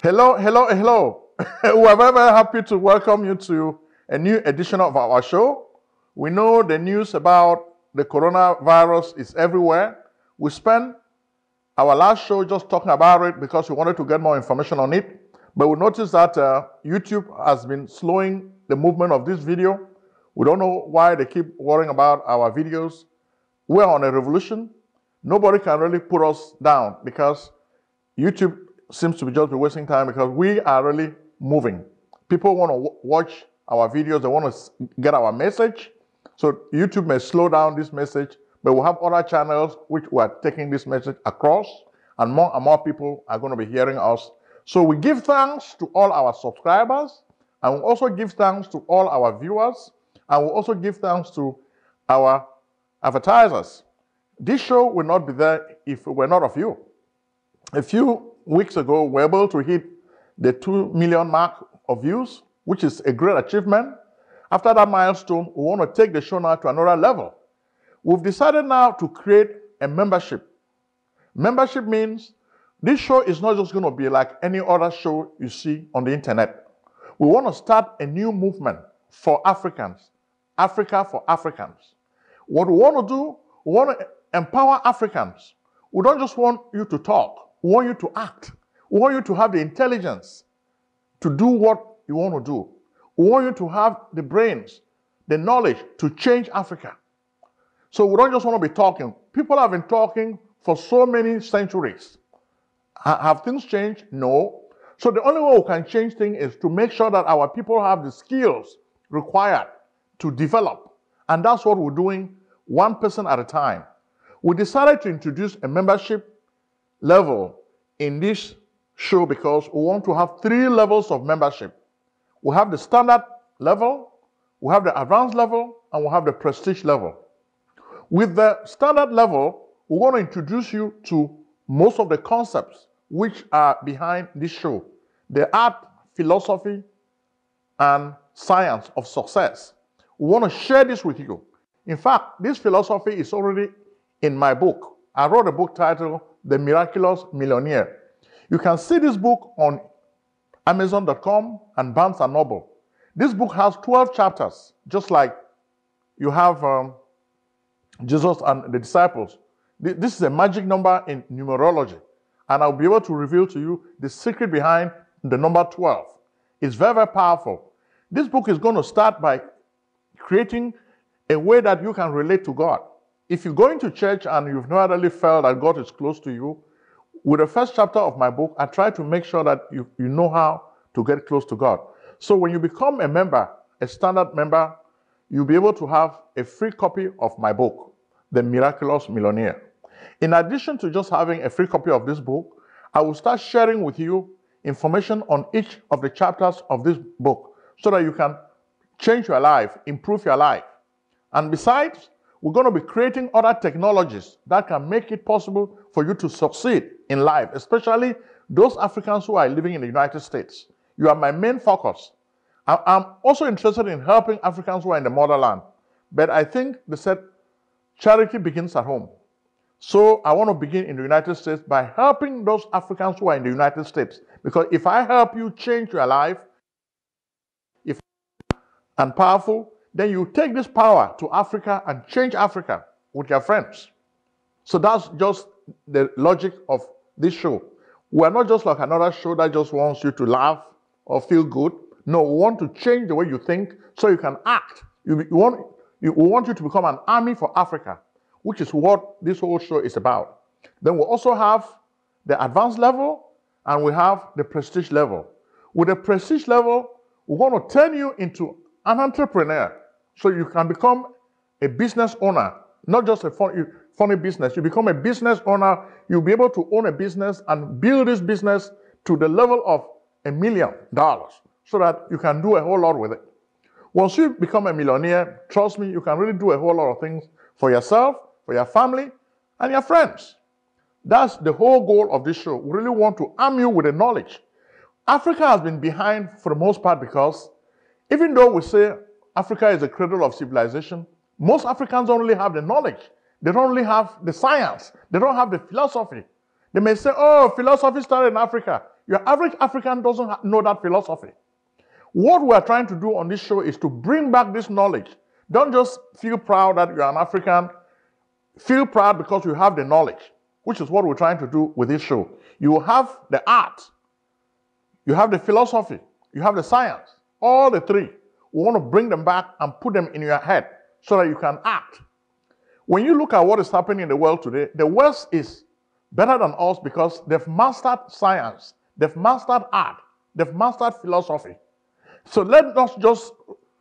Hello, hello, hello. We're very, very happy to welcome you to a new edition of our show. We know the news about the coronavirus is everywhere. We spent our last show just talking about it because we wanted to get more information on it. But we noticed that YouTube has been slowing the movement of this video. We don't know why they keep worrying about our videos. We're on a revolution. Nobody can really put us down because YouTube seems to be just be wasting time because we are really moving. People want to watch our videos. They want to get our message. So YouTube may slow down this message, but we'll have other channels which we are taking this message across, and more people are going to be hearing us. So we give thanks to all our subscribers, and we also give thanks to all our viewers, and we also give thanks to our advertisers. This show will not be there if it were not of you. A few weeks ago, we were able to hit the 2 million mark of views, which is a great achievement. After that milestone, we want to take the show now to another level. We've decided now to create a membership. Membership means this show is not just going to be like any other show you see on the internet. We want to start a new movement for Africans, Africa for Africans. What we want to do, we want to empower Africans. We don't just want you to talk. We want you to act. We want you to have the intelligence to do what you want to do. We want you to have the brains, the knowledge to change Africa. So we don't just want to be talking. People have been talking for so many centuries. Have things changed? No. So the only way we can change things is to make sure that our people have the skills required to develop. And that's what we're doing, one person at a time. We decided to introduce a membership level in this show because we want to have 3 levels of membership. We have the standard level, we have the advanced level, and we have the prestige level. With the standard level, we want to introduce you to most of the concepts which are behind this show. The art, philosophy, and science of success. We want to share this with you. In fact, this philosophy is already in my book. I wrote a book titled The Miraculous Millionaire. You can see this book on Amazon.com and Barnes & Noble. This book has 12 chapters, just like you have Jesus and the disciples. This is a magic number in numerology, and I'll be able to reveal to you the secret behind the number 12. It's very, very powerful. This book is going to start by creating a way that you can relate to God. If you're going to church and you've never really felt that God is close to you, with the first chapter of my book, I try to make sure that you know how to get close to God. So when you become a member, a standard member, you'll be able to have a free copy of my book, The Miraculous Millionaire. In addition to just having a free copy of this book, I will start sharing with you information on each of the chapters of this book so that you can change your life, improve your life. And besides, we're going to be creating other technologies that can make it possible for you to succeed in life, especially those Africans who are living in the United States. You are my main focus. I'm also interested in helping Africans who are in the motherland, but I think they said charity begins at home. So I want to begin in the United States by helping those Africans who are in the United States. Because if I help you change your life, if and powerful, then you take this power to Africa and change Africa with your friends. So that's just the logic of this show. We're not just like another show that just wants you to laugh or feel good. No, we want to change the way you think so you can act. We want you to become an army for Africa, which is what this whole show is about. Then we also have the advanced level and we have the prestige level. With the prestige level, we want to turn you into an entrepreneur so you can become a business owner, not just a funny business. You become a business owner, you'll be able to own a business and build this business to the level of $1 million so that you can do a whole lot with it. Once you become a millionaire, trust me, you can really do a whole lot of things for yourself, for your family, and your friends. That's the whole goal of this show. We really want to arm you with the knowledge. Africa has been behind for the most part because even though we say Africa is the cradle of civilization, most Africans don't really have the knowledge. They don't really have the science. They don't have the philosophy. They may say, oh, philosophy started in Africa. Your average African doesn't know that philosophy. What we are trying to do on this show is to bring back this knowledge. Don't just feel proud that you're an African. Feel proud because you have the knowledge, which is what we're trying to do with this show. You have the art, you have the philosophy, you have the science, all the three. We want to bring them back and put them in your head so that you can act. When you look at what is happening in the world today, the West is better than us because they've mastered science, they've mastered art, they've mastered philosophy. So let us just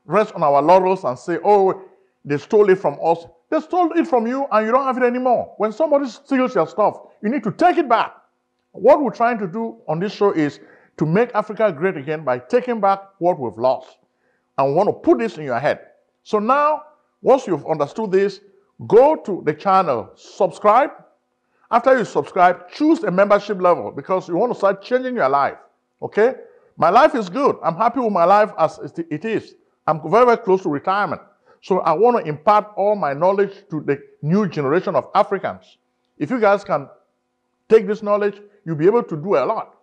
rest on our laurels and say, oh, they stole it from us. They stole it from you and you don't have it anymore. When somebody steals your stuff, you need to take it back. What we're trying to do on this show is to make Africa great again by taking back what we've lost. And we want to put this in your head. So now, once you've understood this, go to the channel, subscribe. After you subscribe, choose a membership level because you want to start changing your life. Okay? My life is good. I'm happy with my life as it is. I'm very, very close to retirement. So I want to impart all my knowledge to the new generation of Africans. If you guys can take this knowledge, you'll be able to do a lot.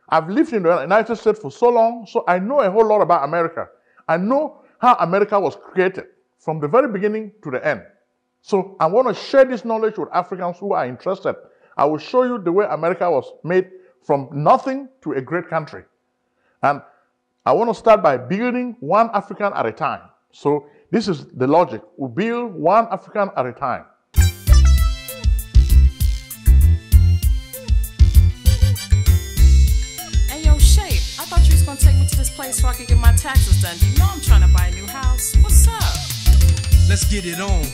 I've lived in the United States for so long, so I know a whole lot about America. I know how America was created from the very beginning to the end. So I want to share this knowledge with Africans who are interested. I will show you the way America was made from nothing to a great country. And I want to start by building one African at a time. So this is the logic. We build one African at a time. Hey, yo, Shape, I thought you was going to take me to this place so I could get my taxes done. You know I'm trying to buy a new house. What's up? Let's get it on.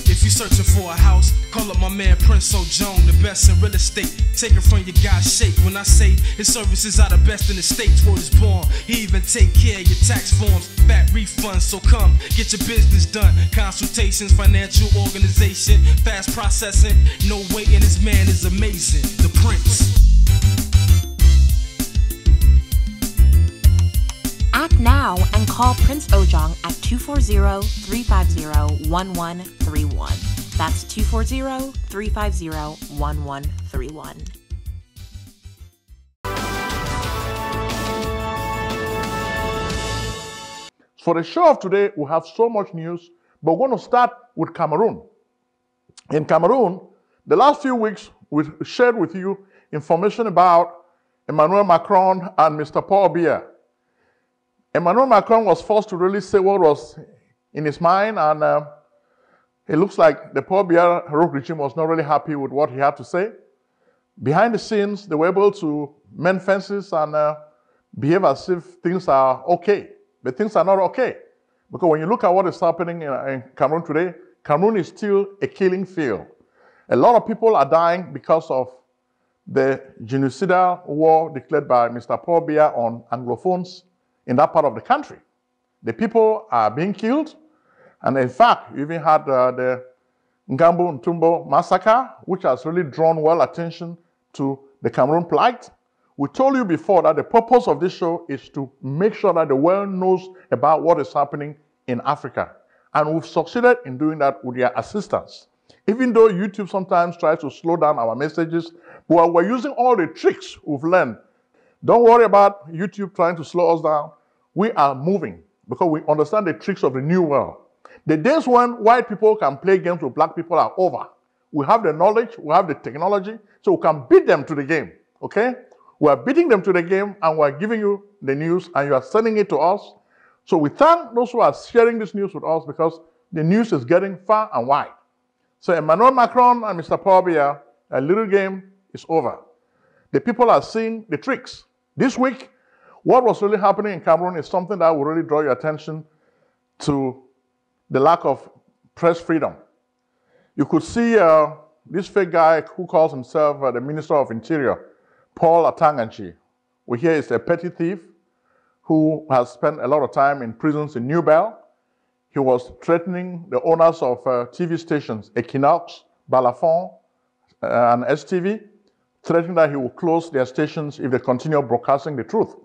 If you're searching for a house, call up my man Prince Ojong, the best in real estate. Take it from your guy Shape. When I say his services are the best in the states, word is born. He even take care of your tax forms, back refunds. So come, get your business done. Consultations, financial organization, fast processing. No waiting, this man is amazing. The Prince. Act now and call Prince Ojong at 240-350-1131. That's 240-350-1131. For the show of today, we have so much news, but we're going to start with Cameroon. In Cameroon, the last few weeks, we've shared with you information about Emmanuel Macron and Mr. Paul Biya. Emmanuel Macron was forced to really say what was in his mind, and it looks like the Paul Biya regime was not really happy with what he had to say. Behind the scenes, they were able to mend fences and behave as if things are okay. But things are not okay. Because when you look at what is happening in Cameroon today, Cameroon is still a killing field. A lot of people are dying because of the genocidal war declared by Mr. Paul Biya on Anglophones in that part of the country. The people are being killed, and in fact, you even had the Ngambu Ntumbo massacre, which has really drawn well attention to the Cameroon plight. We told you before that the purpose of this show is to make sure that the world knows about what is happening in Africa. And we've succeeded in doing that with their assistance. Even though YouTube sometimes tries to slow down our messages, but we're using all the tricks we've learned. Don't worry about YouTube trying to slow us down. We are moving because we understand the tricks of the new world. The days when white people can play games with black people are over. We have the knowledge, we have the technology, so we can beat them to the game, okay? We are beating them to the game and we're giving you the news and you are sending it to us. So we thank those who are sharing this news with us because the news is getting far and wide. So Emmanuel Macron and Mr. Paul Biya, a little game is over. The people are seeing the tricks. This week, what was really happening in Cameroon is something that will really draw your attention to the lack of press freedom. You could see this fake guy who calls himself the Minister of Interior, Paul Atanganchi. We hear he's a petty thief who has spent a lot of time in prisons in New Bell. He was threatening the owners of TV stations, Equinox, Balafon, and STV, threatening that he will close their stations if they continue broadcasting the truth.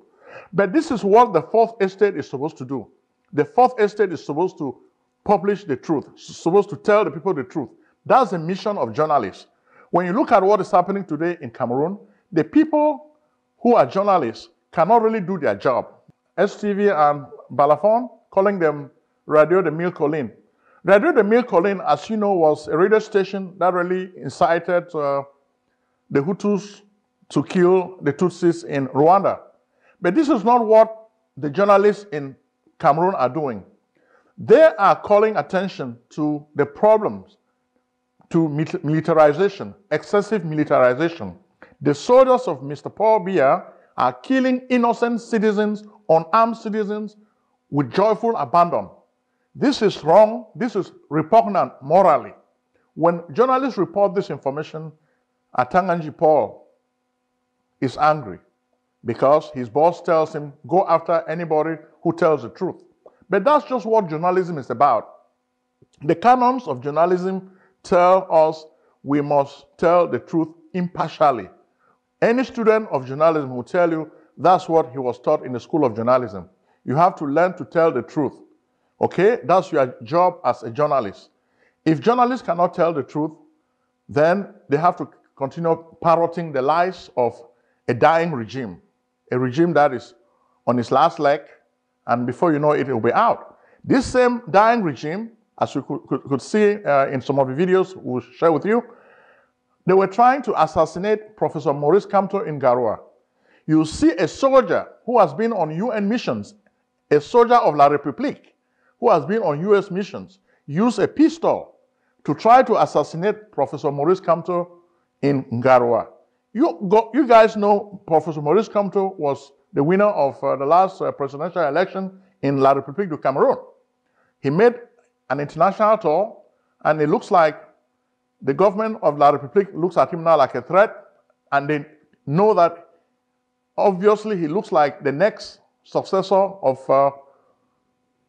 But this is what the Fourth Estate is supposed to do. The Fourth Estate is supposed to publish the truth, supposed to tell the people the truth. That's the mission of journalists. When you look at what is happening today in Cameroon, the people who are journalists cannot really do their job. STV and Balafon, calling them Radio de Mille Collines. Radio de Mille Collines, as you know, was a radio station that really incited the Hutus to kill the Tutsis in Rwanda. But this is not what the journalists in Cameroon are doing. They are calling attention to the problems, to militarization, excessive militarization. The soldiers of Mr. Paul Biya are killing innocent citizens, unarmed citizens, with joyful abandon. This is wrong. This is repugnant morally. When journalists report this information, Atanganji Paul is angry because his boss tells him, go after anybody who tells the truth. But that's just what journalism is about. The canons of journalism tell us we must tell the truth impartially. Any student of journalism will tell you that's what he was taught in the school of journalism. You have to learn to tell the truth. Okay? That's your job as a journalist. If journalists cannot tell the truth, then they have to continue parroting the lies of a dying regime, a regime that is on its last leg, and before you know it, it will be out. This same dying regime, as you could see in some of the videos we'll share with you, they were trying to assassinate Professor Maurice Kamto in Garoua. You see a soldier who has been on UN missions, a soldier of La République, who has been on US missions, use a pistol to try to assassinate Professor Maurice Kamto in Garoua. You guys know Professor Maurice Kamto was the winner of the last presidential election in La République du Cameroon. He made an international tour, and it looks like the government of La République looks at him now like a threat, and they know that obviously he looks like the next successor of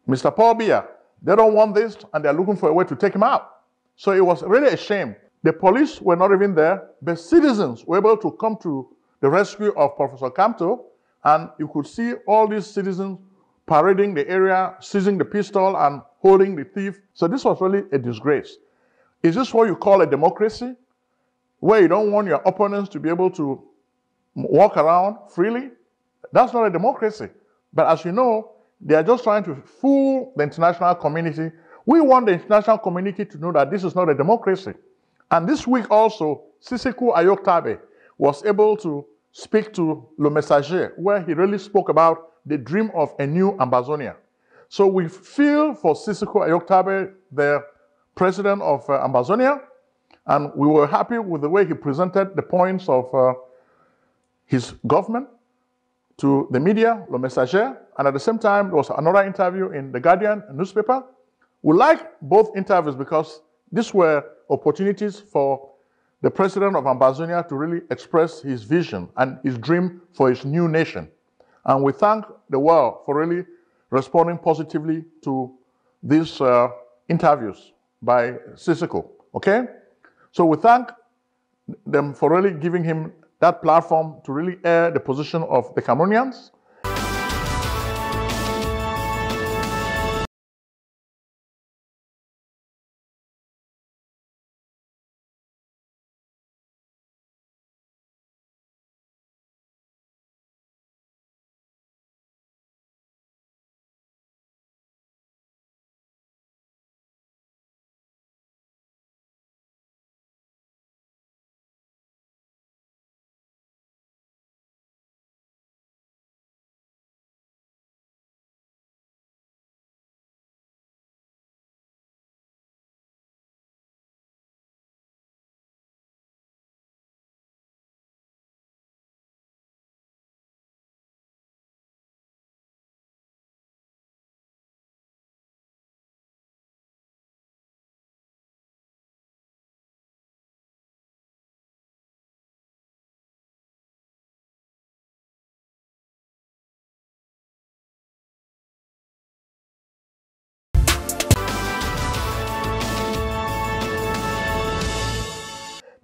Mr. Paul Biya. They don't want this, and they're looking for a way to take him out. So it was really a shame. The police were not even there, but citizens were able to come to the rescue of Professor Kamto, and you could see all these citizens parading the area, seizing the pistol and holding the thief. So this was really a disgrace. Is this what you call a democracy, where you don't want your opponents to be able to walk around freely? That's not a democracy. But as you know, they are just trying to fool the international community. We want the international community to know that this is not a democracy. And this week also, Sisiku AyukTabe was able to speak to Le Messager, where he really spoke about the dream of a new Ambazonia. So we feel for Sisiku AyukTabe, the president of Ambazonia, and we were happy with the way he presented the points of his government to the media, Le Messager, and at the same time, there was another interview in The Guardian newspaper. We like both interviews because these were opportunities for the president of Ambazonia to really express his vision and his dream for his new nation. And we thank the world for really responding positively to these interviews by Sisiku, okay? So we thank them for really giving him that platform to really air the position of the Cameroonians.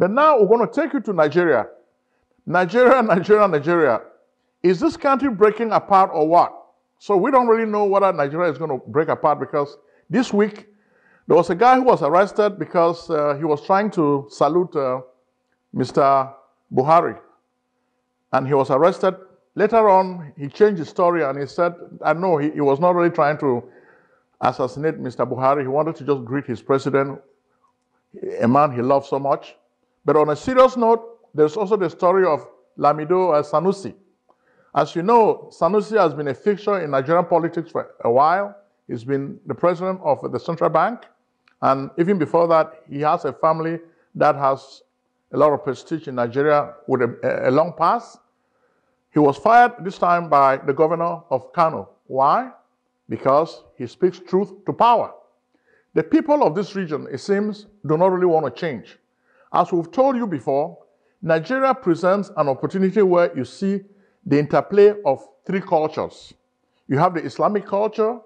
But now we're going to take you to Nigeria. Nigeria. Is this country breaking apart or what? So we don't really know whether Nigeria is going to break apart, because this week there was a guy who was arrested because he was trying to salute Mr. Buhari. and he was arrested. Later on, he changed his story and he said, I know he was not really trying to assassinate Mr. Buhari. He wanted to just greet his president, a man he loved so much. But on a serious note, there's also the story of Lamido Sanusi. As you know, Sanusi has been a fixture in Nigerian politics for a while. He's been the president of the central bank. And even before that, he has a family that has a lot of prestige in Nigeria with a long past. He was fired this time by the governor of Kano. Why? Because he speaks truth to power. The people of this region, it seems, do not really want to change. As we've told you before, Nigeria presents an opportunity where you see the interplay of three cultures. You have the Islamic culture,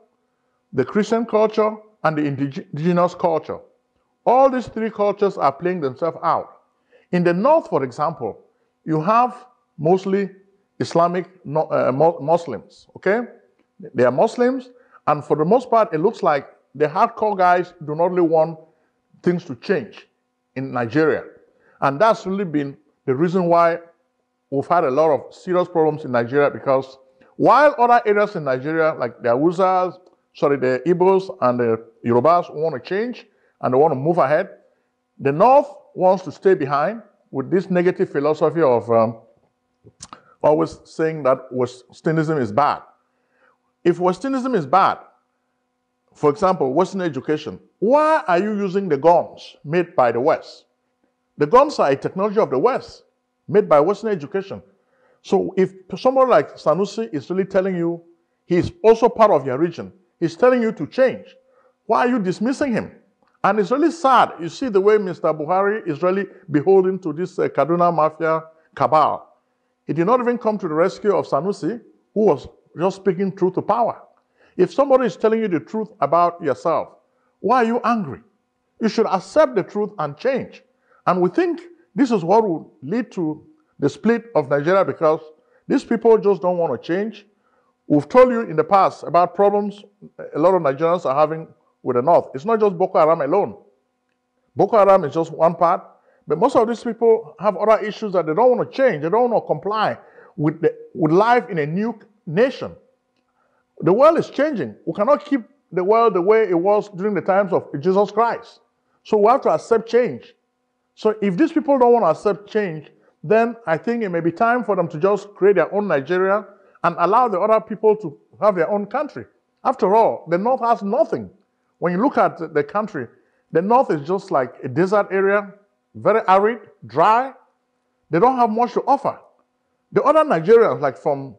the Christian culture, and the indigenous culture. All these three cultures are playing themselves out. In the north, for example, you have mostly Islamic Muslims, okay? They are Muslims, and for the most part, it looks like the hardcore guys do not really want things to change in Nigeria. And that's really been the reason why we've had a lot of serious problems in Nigeria, because while other areas in Nigeria, like the Hausas, the Igbos and the Yorubas want to change and they want to move ahead, the North wants to stay behind with this negative philosophy of always saying that Westernism is bad. If Westernism is bad, for example, Western education, why are you using the guns made by the West? The guns are a technology of the West, made by Western education. So if someone like Sanusi is really telling you he's also part of your region, he's telling you to change, why are you dismissing him? And it's really sad. You see the way Mr. Buhari is really beholden to this Kaduna Mafia cabal. He did not even come to the rescue of Sanusi, who was just speaking truth to power. If somebody is telling you the truth about yourself, why are you angry? You should accept the truth and change. And we think this is what will lead to the split of Nigeria, because these people just don't want to change. We've told you in the past about problems a lot of Nigerians are having with the North. It's not just Boko Haram alone. Boko Haram is just one part, but most of these people have other issues that they don't want to change. They don't want to comply with life in a new nation. The world is changing. We cannot keep the world the way it was during the times of Jesus Christ. So we have to accept change. So if these people don't want to accept change, then I think it may be time for them to just create their own Nigeria and allow the other people to have their own country. After all, the North has nothing. When you look at the country, the North is just like a desert area, very arid, dry. They don't have much to offer. The other Nigerians, like from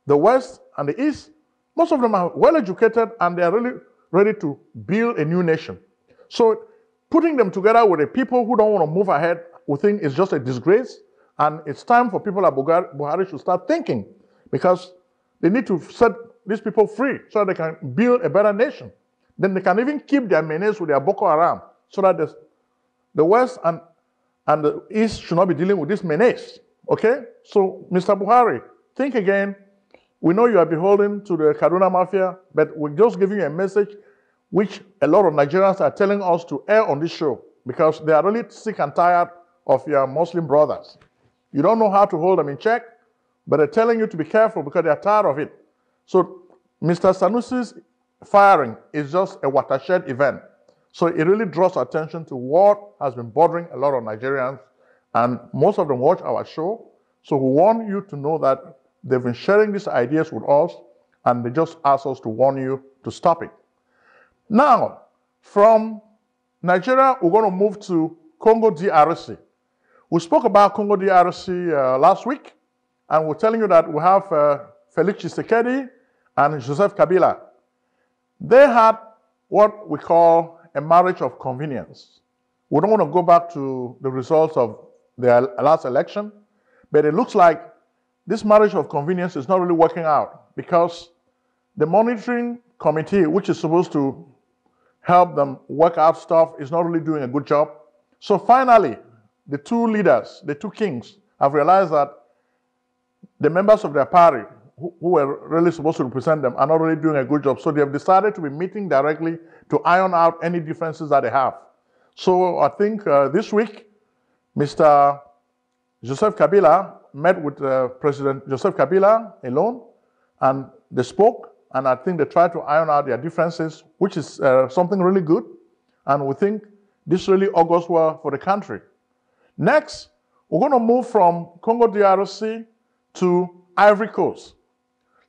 the West and the East, most of them are well educated and they are really ready to build a new nation. So putting them together with the people who don't want to move ahead, we think is just a disgrace. And it's time for people like Buhari to start thinking, because they need to set these people free so that they can build a better nation. Then they can even keep their menace with their Boko Haram, so that the West and the East should not be dealing with this menace. Okay? So, Mr. Buhari, think again. We know you are beholden to the Kaduna Mafia, but we're just giving you a message which a lot of Nigerians are telling us to air on this show, because they are really sick and tired of your Muslim brothers. You don't know how to hold them in check, but they're telling you to be careful because they're tired of it. So Mr. Sanusi's firing is just a watershed event. So it really draws attention to what has been bothering a lot of Nigerians, and most of them watch our show. So we want you to know that they've been sharing these ideas with us, and they just ask us to warn you to stop it. Now, from Nigeria, we're going to move to Congo DRC. We spoke about Congo DRC last week, and we're telling you that we have Felix Tshisekedi and Joseph Kabila. They had what we call a marriage of convenience. We don't want to go back to the results of their last election, but it looks like this marriage of convenience is not really working out, because the monitoring committee, which is supposed to help them work out stuff, is not really doing a good job. So finally, the two leaders, the two kings, have realized that the members of their party, who were really supposed to represent them, are not really doing a good job. So they have decided to be meeting directly to iron out any differences that they have. So I think this week, Mr. Joseph Kabila met with President Joseph Kabila alone, and they spoke, and I think they tried to iron out their differences, which is something really good, and we think this really augurs well for the country. Next, we're going to move from Congo DRC to Ivory Coast.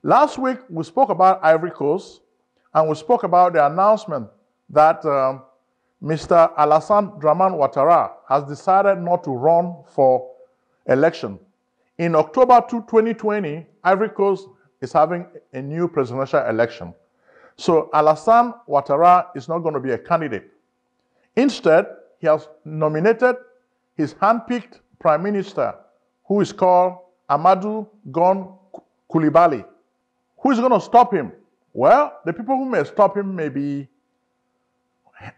Last week, we spoke about Ivory Coast, and we spoke about the announcement that Mr. Alassane Dramane Ouattara has decided not to run for election. In October 2020, Ivory Coast is having a new presidential election. So Alassane Ouattara is not going to be a candidate. Instead, he has nominated his handpicked prime minister, who is called Amadou Gon Coulibaly. Who is going to stop him? Well, the people who may stop him may be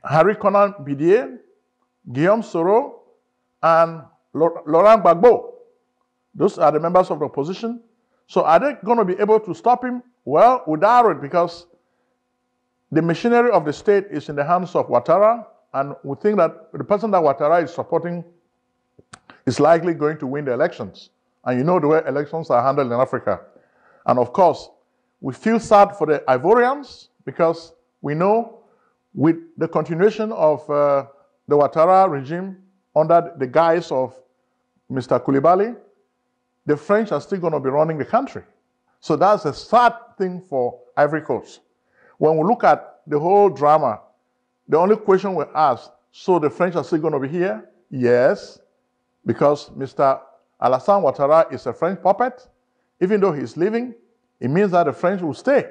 Harry Konan Bidier, Guillaume Soro, and Laurent Gbagbo. Those are the members of the opposition. So are they going to be able to stop him? Well, we doubt it, because the machinery of the state is in the hands of Ouattara, and we think that the person that Ouattara is supporting is likely going to win the elections. And you know the way elections are handled in Africa. And of course, we feel sad for the Ivorians, because we know with the continuation of the Ouattara regime under the guise of Mr. Coulibaly, the French are still going to be running the country. So that's a sad thing for Ivory Coast. When we look at the whole drama, the only question we ask, so the French are still going to be here? Yes, because Mr. Alassane Ouattara is a French puppet. Even though he's leaving, it means that the French will stay.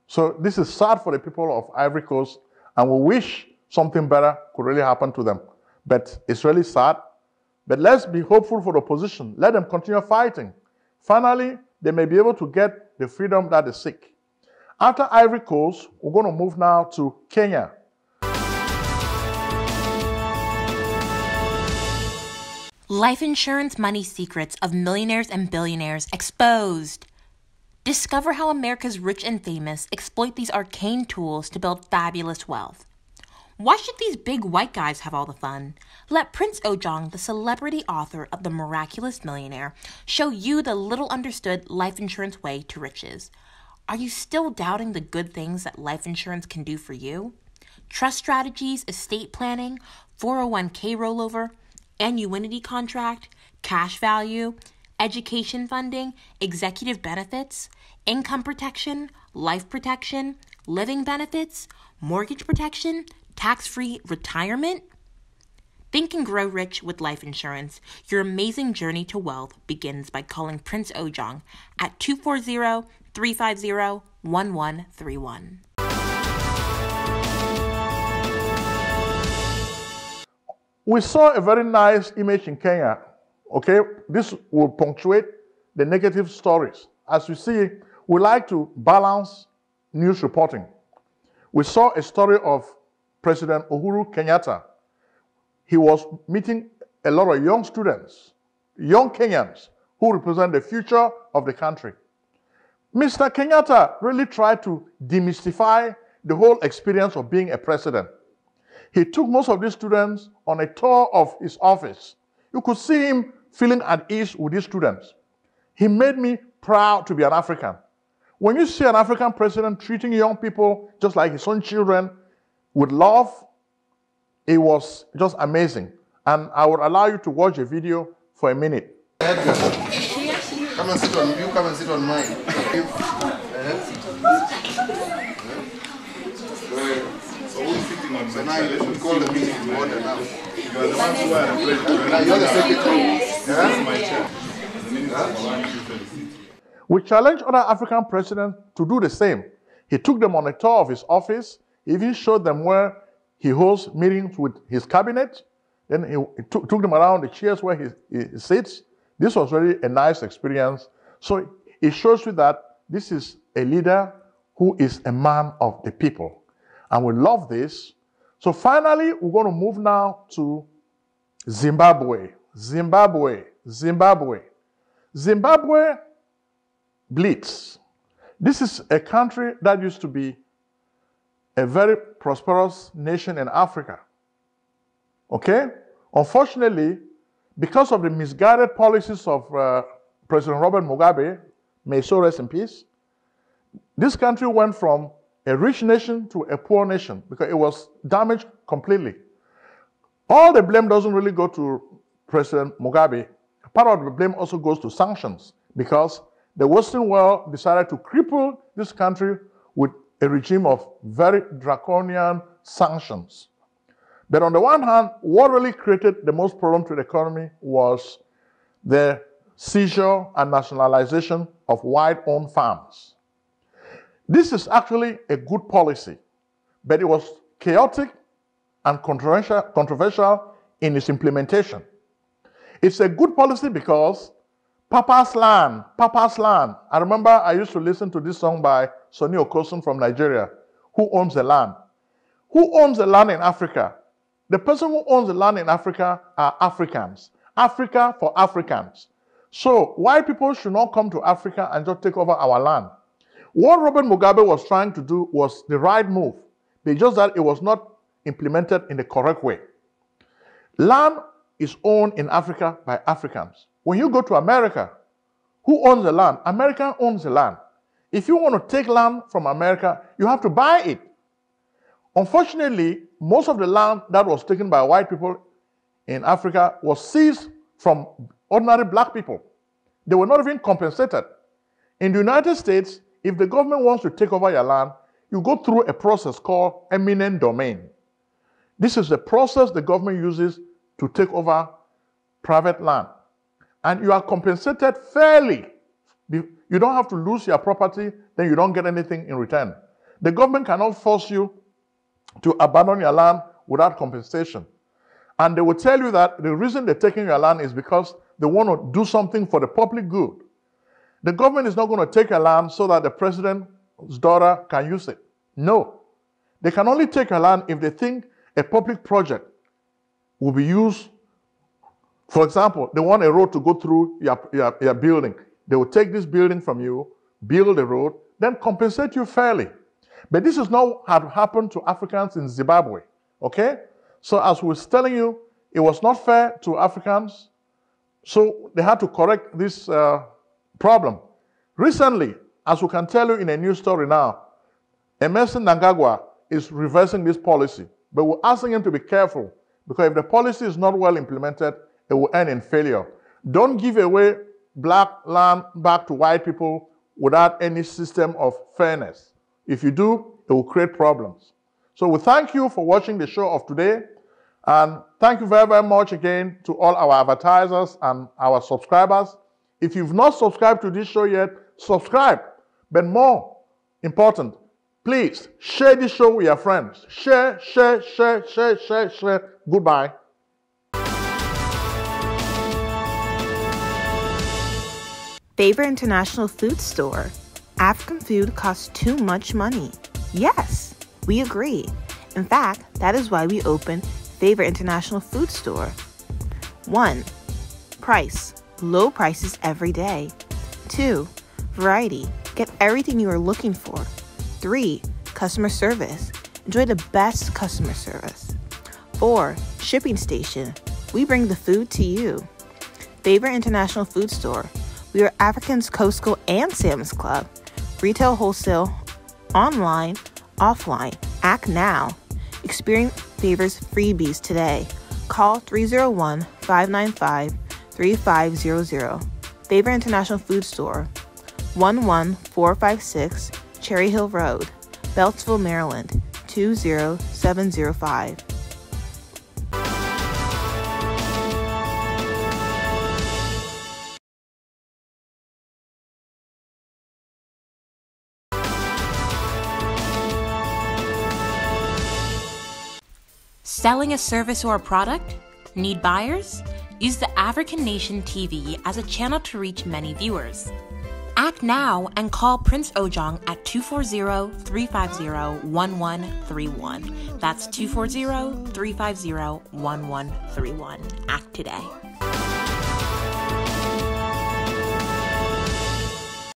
So this is sad for the people of Ivory Coast, and we wish something better could really happen to them. But it's really sad. But let's be hopeful for the opposition. Let them continue fighting. Finally, they may be able to get the freedom that they seek. After Ivory Coast, we're going to move now to Kenya. Life insurance money secrets of millionaires and billionaires exposed. Discover how America's rich and famous exploit these arcane tools to build fabulous wealth. Why should these big white guys have all the fun? Let Prince Ojong, the celebrity author of The Miraculous Millionaire, show you the little understood life insurance way to riches. Are you still doubting the good things that life insurance can do for you? Trust strategies, estate planning, 401k rollover, annuity contract, cash value, education funding, executive benefits, income protection, life protection, living benefits, mortgage protection, tax-free retirement? Think and grow rich with life insurance. Your amazing journey to wealth begins by calling Prince Ojong at 240-350-1131. We saw a very nice image in Kenya, okay? This will punctuate the negative stories. As you see, we like to balance news reporting. We saw a story of President Uhuru Kenyatta. He was meeting a lot of young students, young Kenyans, who represent the future of the country. Mr. Kenyatta really tried to demystify the whole experience of being a president. He took most of these students on a tour of his office. You could see him feeling at ease with these students. He made me proud to be an African. When you see an African president treating young people just like his own children with love, it was just amazing. And I would allow you to watch a video for a minute. Edgar, come and sit on you. Come and sit on mine. So who's sitting on So now you should call the meeting to order now. You are the one who are president. Now you're the secretary. This is my chair. The minister of land usually sits. We challenged other African presidents to do the same. He took them on a tour of his office. He even showed them where he holds meetings with his cabinet. Then he took them around the chairs where he sits. This was really a nice experience. So it shows you that this is a leader who is a man of the people. And we love this. So finally, we're going to move now to Zimbabwe. Zimbabwe bleeds. This is a country that used to be a very prosperous nation in Africa. Okay? Unfortunately, because of the misguided policies of President Robert Mugabe, may so rest in peace, this country went from a rich nation to a poor nation because it was damaged completely. All the blame doesn't really go to President Mugabe. Part of the blame also goes to sanctions because the Western world decided to cripple this country with a regime of very draconian sanctions. But on the one hand, what really created the most problem to the economy was the seizure and nationalization of white-owned farms. This is actually a good policy, but it was chaotic and controversial in its implementation. It's a good policy because Papa's land, Papa's land. I remember I used to listen to this song by Sonny Okosun from Nigeria, Who Owns the Land? Who owns the land in Africa? The person who owns the land in Africa are Africans. Africa for Africans. So white people should not come to Africa and just take over our land. What Robert Mugabe was trying to do was the right move. It's just that it was not implemented in the correct way. Land is owned in Africa by Africans. When you go to America, who owns the land? America owns the land. If you want to take land from America, you have to buy it. Unfortunately, most of the land that was taken by white people in Africa was seized from ordinary black people. They were not even compensated. In the United States, if the government wants to take over your land, you go through a process called eminent domain. This is the process the government uses to take over private land. And you are compensated fairly. You don't have to lose your property, then you don't get anything in return. The government cannot force you to abandon your land without compensation. And they will tell you that the reason they're taking your land is because they want to do something for the public good. The government is not going to take your land so that the president's daughter can use it. No. They can only take your land if they think a public project will be used. For example, they want a road to go through your building. They will take this building from you, build the road, then compensate you fairly. But this is not what happened to Africans in Zimbabwe, okay? So as we was telling you, it was not fair to Africans, so they had to correct this problem. Recently, as we can tell you in a news story now, Emerson Mnangagwa is reversing this policy, but we're asking him to be careful because if the policy is not well implemented, it will end in failure. Don't give away black land back to white people without any system of fairness. If you do, it will create problems. So we thank you for watching the show of today. And thank you very, very much again to all our advertisers and our subscribers. If you've not subscribed to this show yet, subscribe. But more important, please share this show with your friends. Share, share, share, share, share, share. Goodbye. Favor International Food Store. African food costs too much money. Yes, we agree. In fact, that is why we opened Favor International Food Store. 1. Price. Low prices every day. 2. Variety. Get everything you are looking for. 3. Customer service. Enjoy the best customer service. 4. Shipping station. We bring the food to you. Favor International Food Store. We are African's Costco and Sam's Club. Retail, wholesale, online, offline. Act now. Experience Favor's freebies today. Call 301-595-3500. Favor International Food Store, 11456 Cherry Hill Road, Beltsville, Maryland, 20705. Selling a service or a product? Need buyers? Use the African Nation TV as a channel to reach many viewers. Act now and call Prince Ojong at 240-350-1131. That's 240-350-1131. Act today.